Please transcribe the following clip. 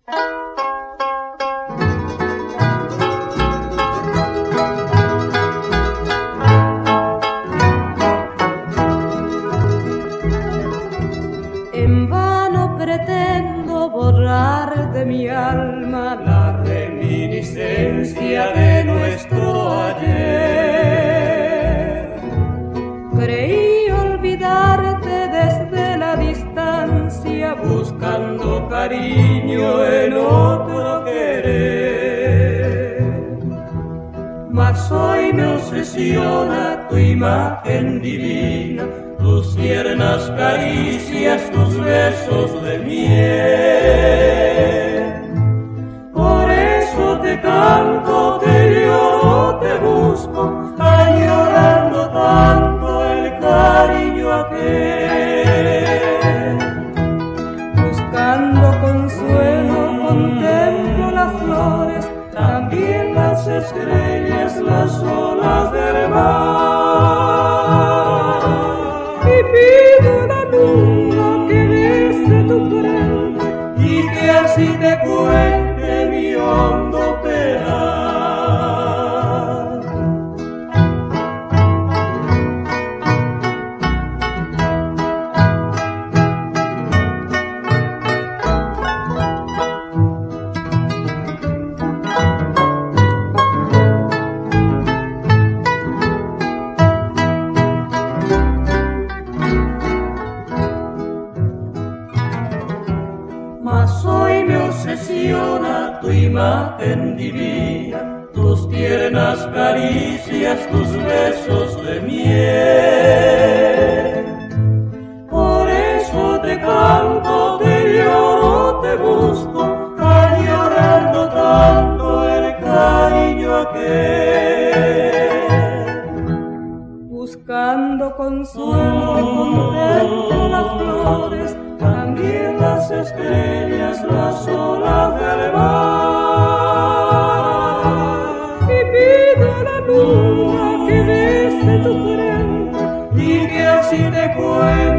En vano pretendo borrar de mi alma la reminiscencia de nuestro ayer. Creí olvidarte desde la distancia, buscando cariño en otro querer. Mas hoy me obsesiona tu imagen divina, tus tiernas caricias, tus besos de miel. Por eso te canto, te lloro, te busco, añorando tanto el cariño aquel. Buscando consuelo, contemplo las flores, también las estrellas, las olas del mar. Y pido a la luna que bese tu frente y que así te cuente mi hondo penar. Mas hoy me obsesiona tu imagen divina, tus tiernas caricias, tus besos de miel. Por eso te canto, te lloro, te busco, añorando tanto el cariño aquel. Buscando consuelo, contemplo las flores, también las estrellas, las olas del mar. Y pido a la luna que bese tu frente y que así te cuente